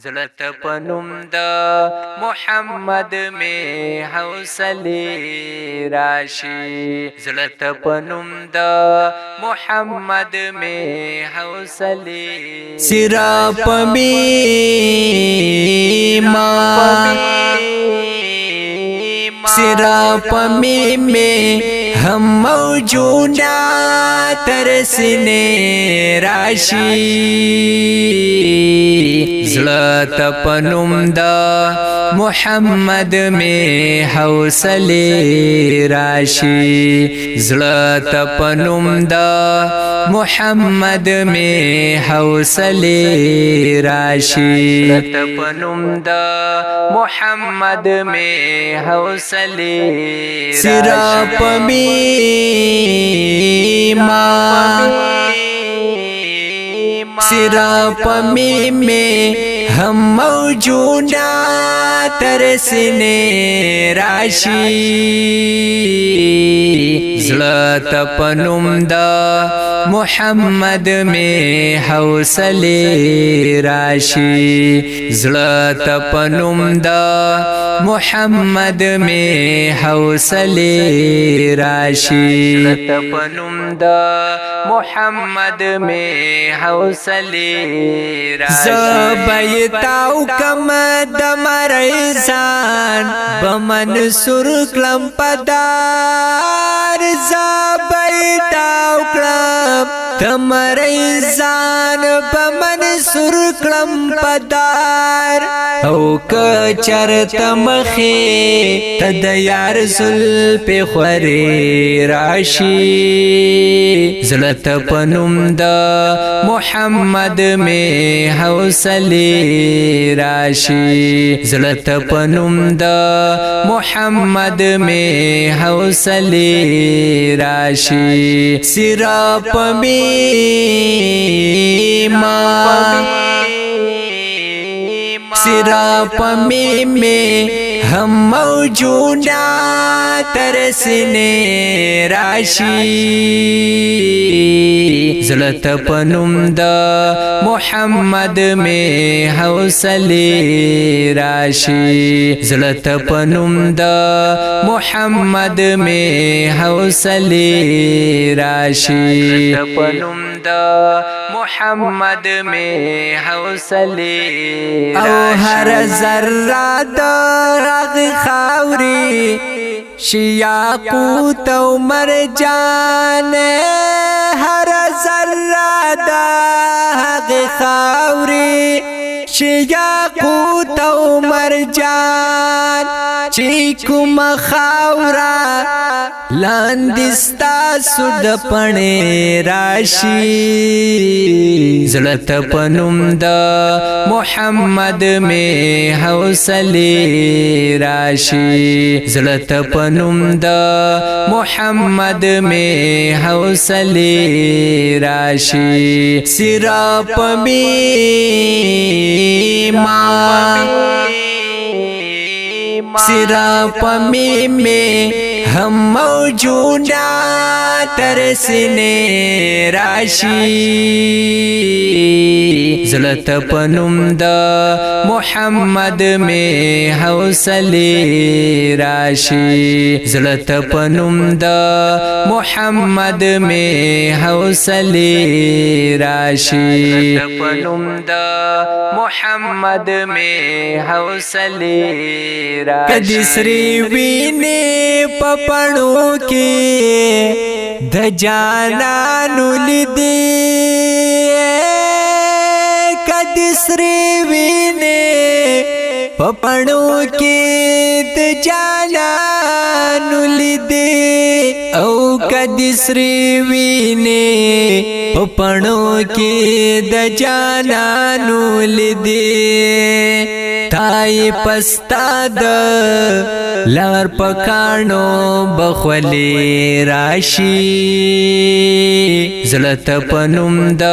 زړت پنوم د محمد می حوصله راشي زړت پنوم د محمد می حوصله سرا پمی ما سرا پمی میں ہم موجودا ترسنے راشی زړت پنوم د محمد میں حوصله راشی زړت پنوم د محمد میں حوصله راشی زړت پنوم د محمد میں حوصله سرا پمی ما سرا پمی میں ہم موجودا ترسنے راشی زړت پنوم د محمد میں حوصله راشی زړت پنوم د محمد میں حوصله راشی زړت پنوم د محمد میں حوصله راشي زبیتاو کم دمریزان بمنصور کلم پدار زبیتاو کلم دمریزان بمنصور کلم پدار او کچرت مخی تد یار زلپ خوری راشی زړت پنوم د محمد میں حوصله راشی زړت پنوم د محمد میں حوصله راشی سرا پمی ما سرا پمی میں ہم موجودا ترسنے راشی زړت پنوم د محمد میں حوصله راشی زړت پنوم د محمد میں حوصله راشی زړت پنوم د محمد میں حوصله او هر ذره د رغ خاوري شیاقوت او مرجان هر ذره د رغ خاوري شیاقوت او مرجان چې کوم خاورا لاندستا سود پړې راشي زړت پنوم د محمد میں حوصله راشی زړت پنوم د محمد میں حوصله راشی سرا پمی ما سرا پمی میں ہم موجودا ترسنے راشی زړت پنوم د محمد میں حوصله راشی زړت پنوم د محمد میں حوصله راشی زړت پنوم د محمد میں حوصله راشي کدی سری ویني پپړو کې د جانانو لیدې کدی سری ویني پپړو کې د جانانو لیدې او کدی سری ویني پپړو کې د جانانو لیدې تای پستا د لار پکانو بخولی راشی زړت پنوم د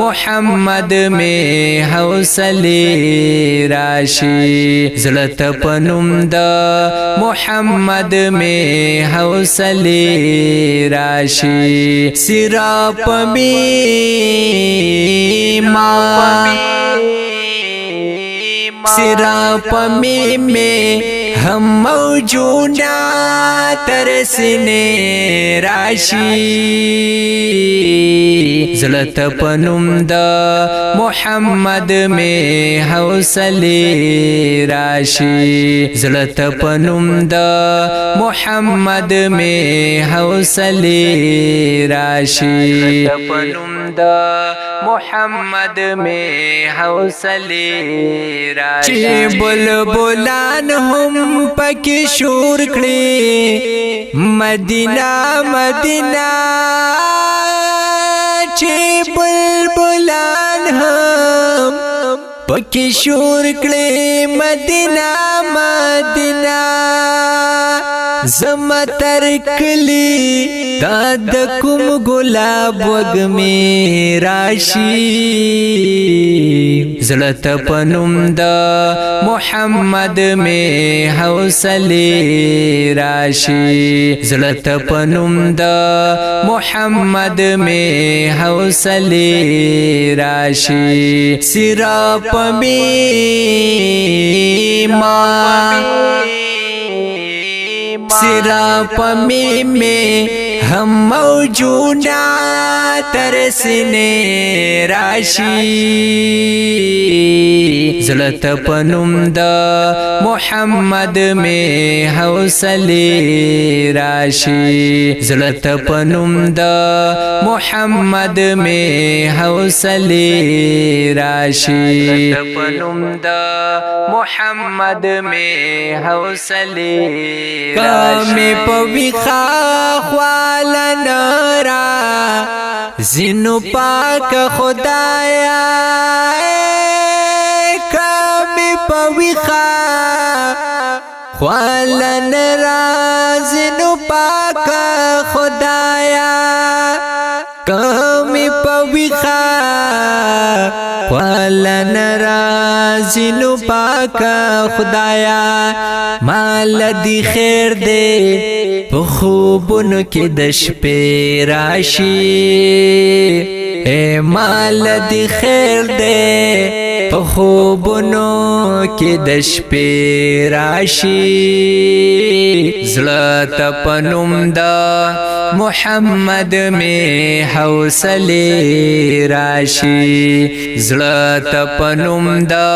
محمد میں حوصله راشی زړت پنوم د محمد میں حوصله راشی سرا پمی ما सिरा पमी में हम मौजूदा तरसने राशि ज़लत पनुमदा मोहम्मद में हौसले राशि ज़लत पनुमदा मोहम्मद में हौसले राशि पनुमदा मोहम्मद में हौसले राशि बुलबुलान हम पकी शोर कड़े मदीना मदीना चे बुलबुलान हम पकी शोर कड़े मदीना मदीना ज़मा तरकली दाद कुम गुलाब वग में राशि ज़लत पनुमदा मोहम्मद में हौसले राशि ज़लत पनुमदा मोहम्मद में हौसले राशि सिरा पमी सिरा पमी में हम मौजूदा तरसने राशि ज़लत पनुमदा मोहम्मद में हौसले राशि ज़लत पनुमदा मोहम्मद में हौसले राशि पनुमदा मोहम्मद में हौसले में पविखा ख्वाला नरा जिनु पाक खुदाया कमी पविखा ख्वाला नरा जिनु पाक खुदाया कमी पविखा ख्वाला नरा जिनु पाक खुदाया माल दी खैर दे खूबन के दश पे राशि ए माल दी खैर दे खूबनों के दश पे राशि ज़लत पनुमदा मोहम्मद में हौसले राशि ज़लत पनुमदा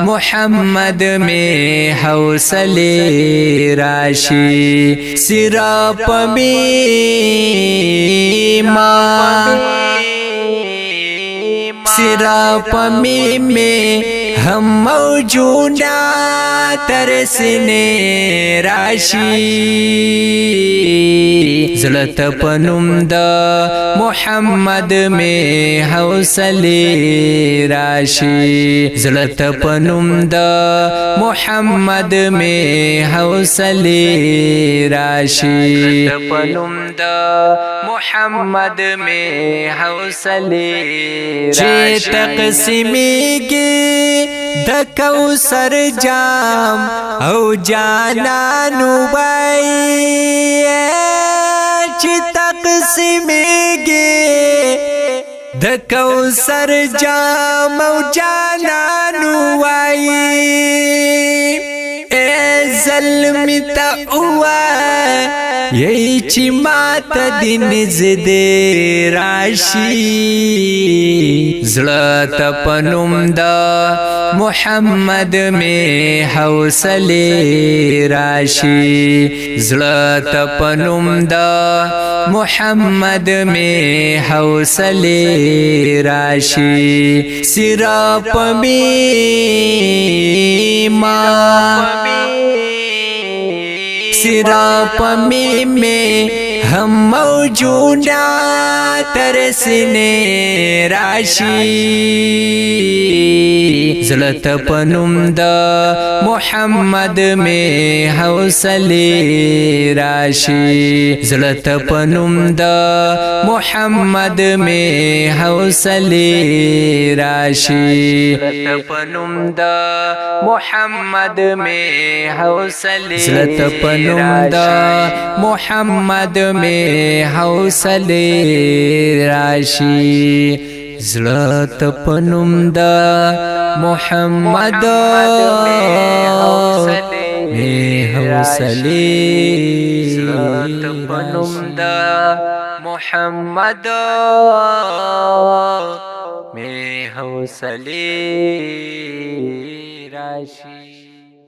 मोहम्मद में हौसले राशि सिरा पमी सिरा पमी में हम मौजूदा तरसने राशि ज़लत पनुमदा मोहम्मद में हौसले राशि ज़लत पनुमदा मोहम्मद में हौसले राशि पनुमदा मोहम्मद में हौसले तक़सीमी के दकौसर जाम औ जाना नुबाई तक़सीमी के दकौसर जाम औ जाना नुबाई ए ज़ल्मिता हुआ यही चिमात दिन ज़दे राशि ज़लत पनुमदा मोहम्मद में हौसले राशि ज़लत पनुमदा मोहम्मद में हौसले राशि सिरा पमी सिरा पमी में हम मौजूदा तरसने राशि ज़लत पनुमदा मोहम्मद में हौसले राशि ज़लत पनुमदा मोहम्मद में हौसले राशि ज़लत पनुमदा मोहम्मद में हौसले ज़लत पनुमदा मोहम्मद में हौसले राशि زړه ته پنوم دا محمد می حوصله پنوم دا محمد می حوصله راشي.